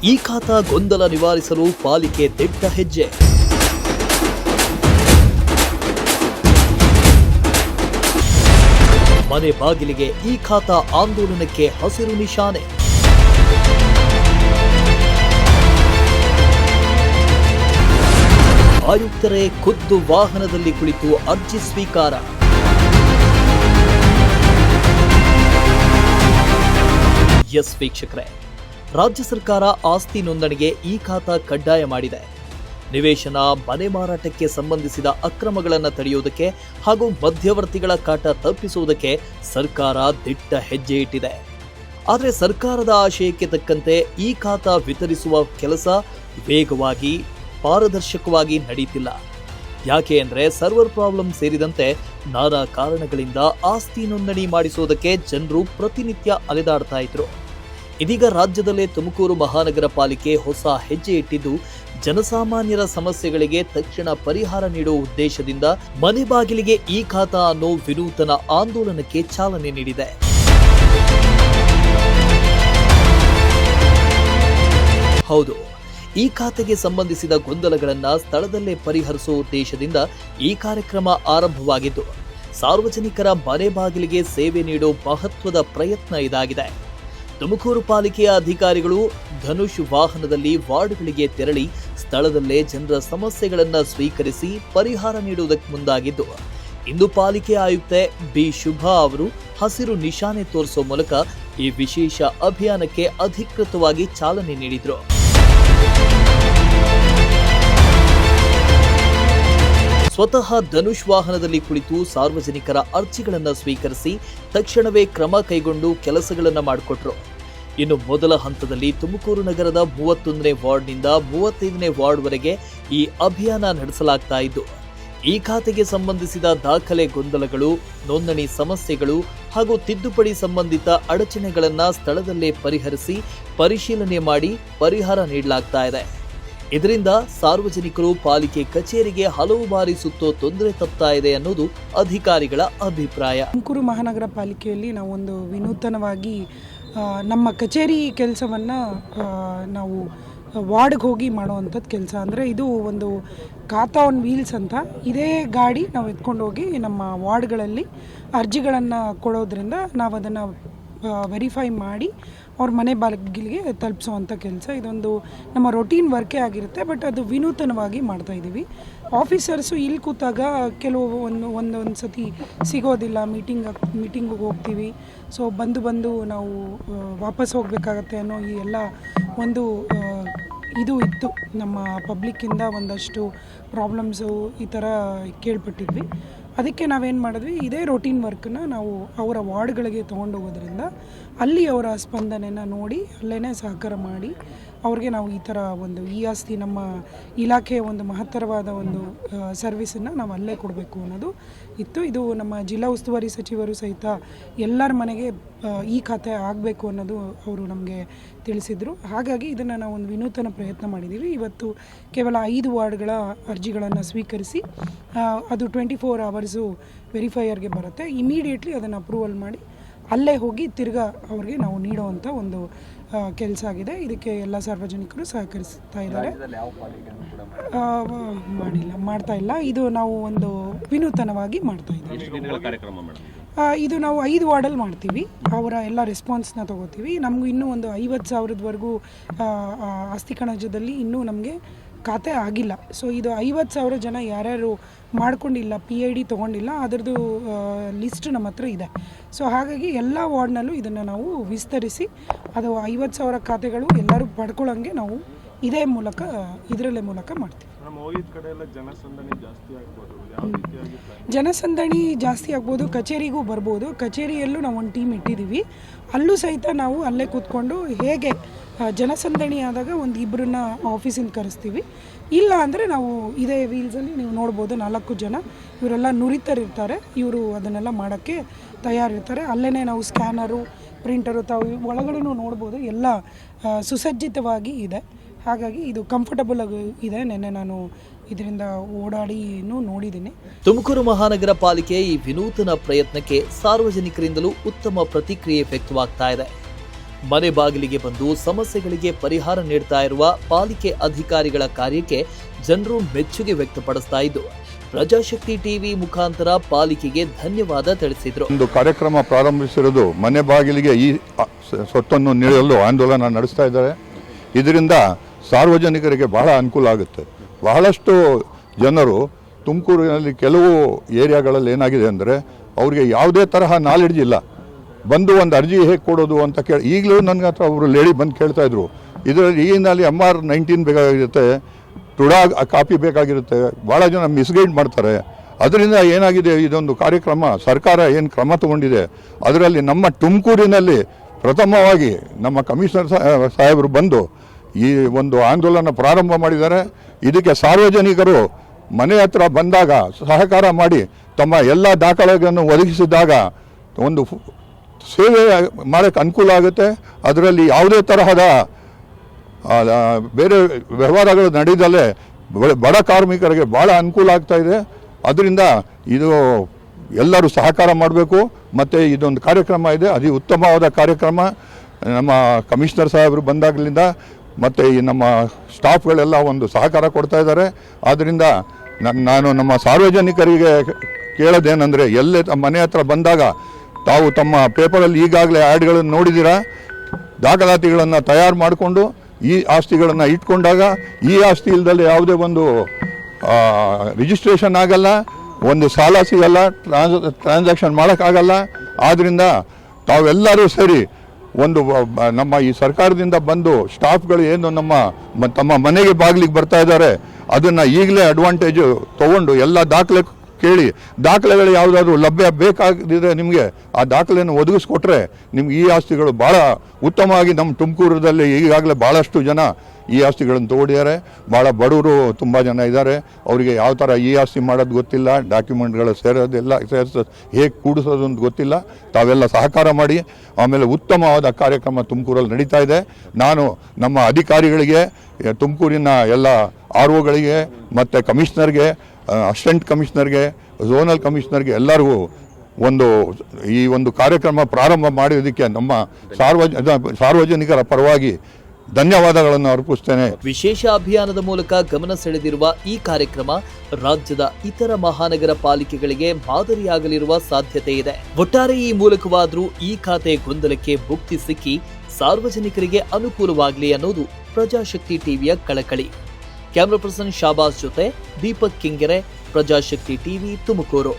ಈ ಖಾತಾ ಗೊಂದಲ ನಿವಾರಿಸಲು ಪಾಲಿಕೆ ದಿಟ್ಟ ಹೆಜ್ಜೆ. ಮನೆ ಬಾಗಿಲಿಗೆ ಈ ಖಾತಾ ಆಂದೋಲನಕ್ಕೆ ಹಸಿರು ನಿಶಾನೆ. ಆಯುಕ್ತರೇ ಖುದ್ದು ವಾಹನದಲ್ಲಿ ಕುಳಿತು ಅರ್ಜಿ ಸ್ವೀಕಾರ. ಎಸ್ ವೀಕ್ಷಕರೇ, ರಾಜ್ಯ ಸರ್ಕಾರ ಆಸ್ತಿ ನೋಂದಣಿಗೆ ಈ ಖಾತಾ ಕಡ್ಡಾಯ ಮಾಡಿದೆ. ನಿವೇಶನ, ಮನೆ ಮಾರಾಟಕ್ಕೆ ಸಂಬಂಧಿಸಿದ ಅಕ್ರಮಗಳನ್ನು ತಡೆಯುವುದಕ್ಕೆ ಹಾಗೂ ಮಧ್ಯವರ್ತಿಗಳ ಕಾಟ ತಪ್ಪಿಸುವುದಕ್ಕೆ ಸರ್ಕಾರ ದಿಟ್ಟ ಹೆಜ್ಜೆ ಇಟ್ಟಿದೆ. ಆದರೆ ಸರ್ಕಾರದ ಆಶಯಕ್ಕೆ ತಕ್ಕಂತೆ ಈ ಖಾತಾ ವಿತರಿಸುವ ಕೆಲಸ ವೇಗವಾಗಿ, ಪಾರದರ್ಶಕವಾಗಿ ನಡೆಯುತ್ತಿಲ್ಲ. ಯಾಕೆ ಅಂದರೆ ಸರ್ವರ್ ಪ್ರಾಬ್ಲಮ್ ಸೇರಿದಂತೆ ನಾನಾ ಕಾರಣಗಳಿಂದ ಆಸ್ತಿ ನೋಂದಣಿ ಮಾಡಿಸುವುದಕ್ಕೆ ಜನರು ಪ್ರತಿನಿತ್ಯ ಅಲೆದಾಡ್ತಾ ಇದ್ರು. ಇದೀಗ ರಾಜ್ಯದಲ್ಲೇ ತುಮಕೂರು ಮಹಾನಗರ ಪಾಲಿಕೆ ಹೊಸ ಹೆಜ್ಜೆ ಇಟ್ಟಿದ್ದು, ಜನಸಾಮಾನ್ಯರ ಸಮಸ್ಯೆಗಳಿಗೆ ತಕ್ಷಣ ಪರಿಹಾರ ನೀಡುವ ಉದ್ದೇಶದಿಂದ ಮನೆ ಬಾಗಿಲಿಗೆ ಈ ಖಾತಾ ಅನ್ನೋ ವಿನೂತನ ಆಂದೋಲನಕ್ಕೆ ಚಾಲನೆ ನೀಡಿದೆ. ಹೌದು, ಈ ಖಾತೆಗೆ ಸಂಬಂಧಿಸಿದ ಗೊಂದಲಗಳನ್ನು ಸ್ಥಳದಲ್ಲೇ ಪರಿಹರಿಸುವ ಉದ್ದೇಶದಿಂದ ಈ ಕಾರ್ಯಕ್ರಮ ಆರಂಭವಾಗಿದ್ದು, ಸಾರ್ವಜನಿಕರ ಮನೆ ಬಾಗಿಲಿಗೆ ಸೇವೆ ನೀಡುವ ಮಹತ್ವದ ಪ್ರಯತ್ನ ಇದಾಗಿದೆ. ತುಮಕೂರು ಪಾಲಿಕೆಯ ಅಧಿಕಾರಿಗಳು ಧನುಷ್ ವಾಹನದಲ್ಲಿ ವಾರ್ಡ್ಗಳಿಗೆ ತೆರಳಿ ಸ್ಥಳದಲ್ಲೇ ಜನರ ಸಮಸ್ಯೆಗಳನ್ನು ಸ್ವೀಕರಿಸಿ ಪರಿಹಾರ ನೀಡುವುದಕ್ಕೆ ಮುಂದಾಗಿದ್ದು, ಇಂದು ಪಾಲಿಕೆ ಆಯುಕ್ತೆ ಬಿ ಶುಭಾ ಅವರು ಹಸಿರು ನಿಶಾನೆ ತೋರಿಸುವ ಮೂಲಕ ಈ ವಿಶೇಷ ಅಭಿಯಾನಕ್ಕೆ ಅಧಿಕೃತವಾಗಿ ಚಾಲನೆ ನೀಡಿದರು. ಸ್ವತಃ ಧನುಷ್ ವಾಹನದಲ್ಲಿ ಕುಳಿತು ಸಾರ್ವಜನಿಕರ ಅರ್ಜಿಗಳನ್ನು ಸ್ವೀಕರಿಸಿ ತಕ್ಷಣವೇ ಕ್ರಮ ಕೈಗೊಂಡು ಕೆಲಸಗಳನ್ನು ಮಾಡಿಕೊಟ್ರು. ಇನ್ನು ಮೊದಲ ಹಂತದಲ್ಲಿ ತುಮಕೂರು ನಗರದ 31ನೇ ವಾರ್ಡ್ನಿಂದ 35ನೇ ವಾರ್ಡ್ವರೆಗೆ ಈ ಅಭಿಯಾನ ನಡೆಸಲಾಗ್ತಾ ಇದ್ದು, ಈ ಖಾತೆಗೆ ಸಂಬಂಧಿಸಿದ ದಾಖಲೆ ಗೊಂದಲಗಳು, ನೋಂದಣಿ ಸಮಸ್ಯೆಗಳು ಹಾಗೂ ತಿದ್ದುಪಡಿ ಸಂಬಂಧಿತ ಅಡಚಣೆಗಳನ್ನು ಸ್ಥಳದಲ್ಲೇ ಪರಿಹರಿಸಿ ಪರಿಶೀಲನೆ ಮಾಡಿ ಪರಿಹಾರ ನೀಡಲಾಗ್ತಾ ಇದೆ. ಇದರಿಂದ ಸಾರ್ವಜನಿಕರು ಪಾಲಿಕೆ ಕಚೇರಿಗೆ ಹಲವು ಬಾರಿ ಸುತ್ತೋ ತೊಂದರೆ ತಪ್ತಾ ಇದೆ ಅನ್ನೋದು ಅಧಿಕಾರಿಗಳ ಅಭಿಪ್ರಾಯ. ತುಮಕೂರು ಮಹಾನಗರ ಪಾಲಿಕೆಯಲ್ಲಿ ನಾವೊಂದು ವಿನೂತನವಾಗಿ ನಮ್ಮ ಕಚೇರಿ ಕೆಲಸವನ್ನು ನಾವು ವಾರ್ಡ್ಗೆ ಹೋಗಿ ಮಾಡುವಂಥದ್ದು ಕೆಲಸ. ಅಂದರೆ ಇದು ಒಂದು ಖಾತಾ ಆನ್ ವೀಲ್ಸ್ ಅಂತ, ಇದೇ ಗಾಡಿ ನಾವು ಎತ್ಕೊಂಡು ಹೋಗಿ ನಮ್ಮ ವಾರ್ಡ್ಗಳಲ್ಲಿ ಅರ್ಜಿಗಳನ್ನು ಕೊಡೋದ್ರಿಂದ ನಾವು ಅದನ್ನು ವೆರಿಫೈ ಮಾಡಿ ಅವ್ರ ಮನೆ ಬಾಗಿಲಿಗೆ ತಲುಪಿಸುವಂಥ ಕೆಲಸ. ಇದೊಂದು ನಮ್ಮ ರೊಟೀನ್ ವರ್ಕೇ ಆಗಿರುತ್ತೆ, ಬಟ್ ಅದು ವಿನೂತನವಾಗಿ ಮಾಡ್ತಾಯಿದ್ದೀವಿ. ಆಫೀಸರ್ಸು ಇಲ್ಲಿ ಕೂತಾಗ ಕೆಲವು ಒಂದೊಂದು ಸತಿ ಸಿಗೋದಿಲ್ಲ, ಮೀಟಿಂಗಿಗೆ ಹೋಗ್ತೀವಿ, ಸೊ ಬಂದು ನಾವು ವಾಪಸ್ ಹೋಗಬೇಕಾಗತ್ತೆ ಅನ್ನೋ ಈ ಎಲ್ಲ ಒಂದು ಇದು ಇತ್ತು. ನಮ್ಮ ಪಬ್ಲಿಕ್ಕಿಂದ ಒಂದಷ್ಟು ಪ್ರಾಬ್ಲಮ್ಸು ಈ ಥರ ಕೇಳ್ಪಟ್ಟಿದ್ವಿ. ಅದಕ್ಕೆ ನಾವೇನು ಮಾಡಿದ್ವಿ, ಇದೇ ರೋಟೀನ್ ವರ್ಕನ್ನ ನಾವು ಅವರ ವಾರ್ಡ್ಗಳಿಗೆ ತೊಗೊಂಡೋಗೋದ್ರಿಂದ ಅಲ್ಲಿ ಅವರ ಸ್ಪಂದನೆನ ನೋಡಿ ಅಲ್ಲೇ ಸಹಕಾರ ಮಾಡಿ ಅವ್ರಿಗೆ ನಾವು ಈ ಥರ ಒಂದು ಈ ಆಸ್ತಿ ನಮ್ಮ ಇಲಾಖೆಯ ಒಂದು ಮಹತ್ತರವಾದ ಒಂದು ಸರ್ವಿಸನ್ನು ನಾವು ಅಲ್ಲೇ ಕೊಡಬೇಕು ಅನ್ನೋದು ಇತ್ತು. ಇದು ನಮ್ಮ ಜಿಲ್ಲಾ ಉಸ್ತುವಾರಿ ಸಚಿವರು ಸಹಿತ ಎಲ್ಲರ ಮನೆಗೆ ಈ ಖಾತೆ ಆಗಬೇಕು ಅನ್ನೋದು ಅವರು ನಮಗೆ ತಿಳಿಸಿದರು. ಹಾಗಾಗಿ ಇದನ್ನು ನಾವು ಒಂದು ವಿನೂತನ ಪ್ರಯತ್ನ ಮಾಡಿದ್ದೀವಿ. ಇವತ್ತು ಕೇವಲ 5 ವಾರ್ಡ್ಗಳ ಅರ್ಜಿಗಳನ್ನು ಸ್ವೀಕರಿಸಿ ಅದು 24 ಅವರ್ಸು ವೆರಿಫೈಯರ್ಗೆ ಬರುತ್ತೆ. ಇಮಿಡಿಯೇಟ್ಲಿ ಅದನ್ನು ಅಪ್ರೂವಲ್ ಮಾಡಿ ಅಲ್ಲೇ ಹೋಗಿ ತಿರ್ಗಾ ಅವ್ರಿಗೆ ನಾವು ನೀಡುವಂಥ ಒಂದು ಕೆಲಸ ಆಗಿದೆ. ಇದಕ್ಕೆ ಎಲ್ಲ ಸಾರ್ವಜನಿಕರು ಸಹಕರಿಸ್ತಾ ಇದ್ದಾರೆ. ಮಾಡ್ತಾ ಇಲ್ಲ. ಇದು ನಾವು ಒಂದು ವಿನೂತನವಾಗಿ ಮಾಡ್ತಾ ಇದ್ದೀವಿ. ಇದು ನಾವು 5 ವಾರ್ಡಲ್ಲಿ ಮಾಡ್ತೀವಿ. ಅವರ ಎಲ್ಲ ರೆಸ್ಪಾನ್ಸ್ನ ತೊಗೋತೀವಿ. ನಮಗೂ ಇನ್ನೂ ಒಂದು 50,000ವರೆಗೂ ಆಸ್ತಿ ಕಣಜದಲ್ಲಿ ಇನ್ನೂ ನಮಗೆ ಖಾತೆ ಆಗಿಲ್ಲ. ಸೊ ಇದು 50,000 ಜನ ಯಾರ್ಯಾರು ಮಾಡ್ಕೊಂಡಿಲ್ಲ, PID ತೊಗೊಂಡಿಲ್ಲ, ಅದರದ್ದು ಲಿಸ್ಟ್ ನಮ್ಮ ಹತ್ರ ಇದೆ. ಸೊ ಹಾಗಾಗಿ ಎಲ್ಲ ವಾರ್ಡ್ನಲ್ಲೂ ಇದನ್ನು ನಾವು ವಿಸ್ತರಿಸಿ ಅದು 50,000 ಖಾತೆಗಳು ಎಲ್ಲರೂ ಪಡ್ಕೊಳ್ಳೋಂಗೆ ನಾವು ಇದರಲ್ಲೇ ಮೂಲಕ ಮಾಡ್ತೀವಿ. ಜನಸಂದಣಿ ಜಾಸ್ತಿ ಆಗ್ಬೋದು, ಕಚೇರಿಗೂ ಬರ್ಬೋದು. ಕಚೇರಿಯಲ್ಲೂ ನಾವು ಒಂದು ಟೀಮ್ ಇಟ್ಟಿದ್ದೀವಿ. ಅಲ್ಲೂ ಸಹಿತ ನಾವು ಅಲ್ಲೇ ಕೂತ್ಕೊಂಡು ಹೇಗೆ ಜನಸಂದಣಿ ಆದಾಗ ಒಂದು 2 ಆಫೀಸಿಂದ ಕರೆಸ್ತೀವಿ. ಇಲ್ಲ ಅಂದರೆ ನಾವು ಇದೇ ವೀಲ್ಸಲ್ಲಿ ನೀವು ನೋಡ್ಬೋದು 4 ಜನ, ಇವರೆಲ್ಲ ನುರಿತರಿರ್ತಾರೆ. ಇವರು ಅದನ್ನೆಲ್ಲ ಮಾಡೋಕ್ಕೆ ತಯಾರಿರ್ತಾರೆ. ಅಲ್ಲೇ ನಾವು ಸ್ಕ್ಯಾನರು, ಪ್ರಿಂಟರು ತಾವು ಒಳಗಡೆನೂ ನೋಡ್ಬೋದು, ಎಲ್ಲ ಸುಸಜ್ಜಿತವಾಗಿ ಇದೆ. ಹಾಗಾಗಿ ಇದು ಕಂಫರ್ಟಬಲ್ ಆಗಿ ಇದೆ. ನೆನ್ನೆ ನಾನು ಇದರಿಂದ ಓಡಾಡಿನೂ ನೋಡಿದ್ದೀನಿ. ತುಮಕೂರು ಮಹಾನಗರ ಪಾಲಿಕೆ ಈ ವಿನೂತನ ಪ್ರಯತ್ನಕ್ಕೆ ಸಾರ್ವಜನಿಕರಿಂದಲೂ ಉತ್ತಮ ಪ್ರತಿಕ್ರಿಯೆ ವ್ಯಕ್ತವಾಗ್ತಾ ಇದೆ. ಮನೆ ಬಾಗಿಲಿಗೆ ಬಂದು ಸಮಸ್ಯೆಗಳಿಗೆ ಪರಿಹಾರ ನೀಡ್ತಾ ಇರುವ ಪಾಲಿಕೆ ಅಧಿಕಾರಿಗಳ ಕಾರ್ಯಕ್ಕೆ ಜನರು ಮೆಚ್ಚುಗೆ ವ್ಯಕ್ತಪಡಿಸ್ತಾ ಇದ್ದು ಪ್ರಜಾಶಕ್ತಿ ಟಿವಿ ಮುಖಾಂತರ ಪಾಲಿಕೆಗೆ ಧನ್ಯವಾದ ತಿಳಿಸಿದ್ರು. ಒಂದು ಕಾರ್ಯಕ್ರಮ ಪ್ರಾರಂಭಿಸಿರೋದು ಮನೆ ಬಾಗಿಲಿಗೆ ಈ ಸ್ವತ್ತನ್ನು ನೀಡಲು ಆಂದೋಲನ ನಡೆಸ್ತಾ ಇದ್ದಾರೆ. ಇದರಿಂದ ಸಾರ್ವಜನಿಕರಿಗೆ ಬಹಳ ಅನುಕೂಲ ಆಗುತ್ತೆ. ಬಹಳಷ್ಟು ಜನರು ತುಮಕೂರಿನಲ್ಲಿ ಕೆಲವು ಏರಿಯಾಗಳಲ್ಲಿ ಏನಾಗಿದೆ ಅಂದರೆ ಅವ್ರಿಗೆ ಯಾವುದೇ ತರಹ ನಾಲೆಡ್ಜ್ ಇಲ್ಲ. ಬಂದು ಒಂದು ಅರ್ಜಿ ಹೇಗೆ ಕೊಡೋದು ಅಂತ ಕೇಳಿ ಈಗಲೂ ನನಗೆ ಹತ್ರ ಒಬ್ಬರು ಲೇಡಿ ಬಂದು ಕೇಳ್ತಾ ಇದ್ರು. ಇದರಲ್ಲಿ ಈಗಿನಲ್ಲಿ MR19 ಬೇಕಾಗಿರುತ್ತೆ, ಟುಡಾ ಕಾಪಿ ಬೇಕಾಗಿರುತ್ತೆ. ಭಾಳ ಜನ ಮಿಸ್ಗೈಡ್ ಮಾಡ್ತಾರೆ. ಅದರಿಂದ ಏನಾಗಿದೆ, ಇದೊಂದು ಕಾರ್ಯಕ್ರಮ ಸರ್ಕಾರ ಏನು ಕ್ರಮ ತಗೊಂಡಿದೆ ಅದರಲ್ಲಿ ನಮ್ಮ ತುಮಕೂರಿನಲ್ಲಿ ಪ್ರಥಮವಾಗಿ ನಮ್ಮ ಕಮಿಷನರ್ ಸಾಹೇಬರು ಬಂದು ಈ ಒಂದು ಆಂದೋಲನ ಪ್ರಾರಂಭ ಮಾಡಿದ್ದಾರೆ. ಇದಕ್ಕೆ ಸಾರ್ವಜನಿಕರು ಮನೆ ಹತ್ರ ಬಂದಾಗ ಸಹಕಾರ ಮಾಡಿ ತಮ್ಮ ಎಲ್ಲ ದಾಖಲೆಗಳನ್ನು ಒದಗಿಸಿದಾಗ ಒಂದು ಸೇವೆ ಮಾಡೋಕ್ಕೆ ಅನುಕೂಲ ಆಗುತ್ತೆ. ಅದರಲ್ಲಿ ಯಾವುದೇ ತರಹದ ಬೇರೆ ವ್ಯವಹಾರಗಳು ನಡೆದಲ್ಲೇ ಬಡ ಕಾರ್ಮಿಕರಿಗೆ ಭಾಳ ಅನುಕೂಲ ಆಗ್ತಾ ಇದೆ. ಅದರಿಂದ ಇದು ಎಲ್ಲರೂ ಸಹಕಾರ ಮಾಡಬೇಕು. ಮತ್ತು ಇದೊಂದು ಕಾರ್ಯಕ್ರಮ ಇದೆ, ಅತಿ ಉತ್ತಮವಾದ ಕಾರ್ಯಕ್ರಮ. ನಮ್ಮ ಕಮಿಷನರ್ ಸಾಹೇಬರು ಬಂದಾಗಲಿಂದ ಮತ್ತು ಈ ನಮ್ಮ ಸ್ಟಾಫ್ಗಳೆಲ್ಲ ಒಂದು ಸಹಕಾರ ಕೊಡ್ತಾ ಇದ್ದಾರೆ. ಆದ್ದರಿಂದ ನಾನು ನಮ್ಮ ಸಾರ್ವಜನಿಕರಿಗೆ ಕೇಳೋದೇನೆಂದರೆ, ಎಲ್ಲೇ ಮನೆ ಹತ್ರ ಬಂದಾಗ ತಾವು ತಮ್ಮ ಪೇಪರಲ್ಲಿ ಈಗಾಗಲೇ ಆ್ಯಡ್ಗಳನ್ನು ನೋಡಿದ್ದೀರಾ, ದಾಖಲಾತಿಗಳನ್ನು ತಯಾರು ಮಾಡಿಕೊಂಡು ಈ ಆಸ್ತಿಗಳನ್ನು ಇಟ್ಕೊಂಡಾಗ ಈ ಆಸ್ತಿ ಇಲ್ಲದಲ್ಲೇ ಯಾವುದೇ ಒಂದು ರಿಜಿಸ್ಟ್ರೇಷನ್ ಆಗಲ್ಲ, ಒಂದು ಸಾಲ ಸಿಗಲ್ಲ, ಟ್ರಾನ್ಸಾಕ್ಷನ್ ಮಾಡೋಕ್ಕಾಗಲ್ಲ. ಆದ್ದರಿಂದ ತಾವೆಲ್ಲರೂ ಸೇರಿ ಒಂದು ನಮ್ಮ ಈ ಸರ್ಕಾರದಿಂದ ಬಂದು ಸ್ಟಾಫ್ಗಳು ಏನು ತಮ್ಮ ಮನೆಗೆ ಬಾಗಿಲಿಗೆ ಬರ್ತಾ ಇದ್ದಾರೆ ಅದನ್ನು ಈಗಲೇ ಅಡ್ವಾಂಟೇಜು ತೊಗೊಂಡು ಎಲ್ಲ ದಾಖಲೆ ಕೇಳಿ, ದಾಖಲೆಗಳು ಯಾವುದಾದ್ರೂ ಲಭ್ಯ ಬೇಕಾಗಿದ್ರೆ ನಿಮಗೆ ಆ ದಾಖಲೆಯನ್ನು ಒದಗಿಸ್ಕೊಟ್ರೆ ನಿಮ್ಗೆ ಈ ಆಸ್ತಿಗಳು ಭಾಳ ಉತ್ತಮವಾಗಿ ನಮ್ಮ ತುಮಕೂರದಲ್ಲಿ ಈಗಾಗಲೇ ಭಾಳಷ್ಟು ಜನ ಈ ಆಸ್ತಿಗಳನ್ನು ತೊಗೊಂಡಿದ್ದಾರೆ. ಭಾಳ ಬಡವರು ತುಂಬ ಜನ ಇದ್ದಾರೆ. ಅವರಿಗೆ ಯಾವ ಥರ ಈ ಆಸ್ತಿ ಮಾಡೋದು ಗೊತ್ತಿಲ್ಲ, ಡಾಕ್ಯುಮೆಂಟ್ಗಳು ಸೇರೋದಿಲ್ಲ, ಹೇಗೆ ಕೂಡಿಸೋದು ಅಂತ ಗೊತ್ತಿಲ್ಲ. ತಾವೆಲ್ಲ ಸಹಕಾರ ಮಾಡಿ. ಆಮೇಲೆ ಉತ್ತಮವಾದ ಕಾರ್ಯಕ್ರಮ ತುಮಕೂರಲ್ಲಿ ನಡೀತಾ ಇದೆ. ನಾನು ನಮ್ಮ ಅಧಿಕಾರಿಗಳಿಗೆ, ತುಮಕೂರಿನ ಎಲ್ಲ ROಗಳಿಗೆ ಮತ್ತು ಕಮಿಷನರ್ಗೆ, ಅಸಿಸ್ಟೆಂಟ್ ಕಮಿಷನರ್ಗೆ, ಝೋನಲ್ ಕಮಿಷನರ್ಗೆ ಎಲ್ಲರಿಗೂ ಈ ಒಂದು ಕಾರ್ಯಕ್ರಮ ಪ್ರಾರಂಭ ಮಾಡೋದಕ್ಕೆ ನಮ್ಮ ಸಾರ್ವಜನಿಕರ ಪರವಾಗಿ ಧನ್ಯವಾದಗಳನ್ನು ಅರ್ಪಿಸ್ತೇನೆ. ವಿಶೇಷ ಅಭಿಯಾನದ ಮೂಲಕ ಗಮನ ಸೆಳೆದಿರುವ ಈ ಕಾರ್ಯಕ್ರಮ ರಾಜ್ಯದ ಇತರ ಮಹಾನಗರ ಪಾಲಿಕೆಗಳಿಗೆ ಮಾದರಿಯಾಗಲಿರುವ ಸಾಧ್ಯತೆ ಇದೆ. ಒಟ್ಟಾರೆ ಈ ಮೂಲಕವಾದರೂ ಈ ಖಾತೆ ಗೊಂದಲಕ್ಕೆ ಮುಕ್ತಿ ಸಿಕ್ಕಿ ಸಾರ್ವಜನಿಕರಿಗೆ ಅನುಕೂಲವಾಗಲಿ ಅನ್ನೋದು ಪ್ರಜಾಶಕ್ತಿ ಟಿವಿಯ ಕಳಕಳಿ. ಕ್ಯಾಮರಾ ಪರ್ಸನ್ ಶಾಬಾಸ್ ಜೊತೆ ದೀಪಕ್ ಕಿಂಗೆರೆ, ಪ್ರಜಾಶಕ್ತಿ ಟಿವಿ, ತುಮಕೂರು.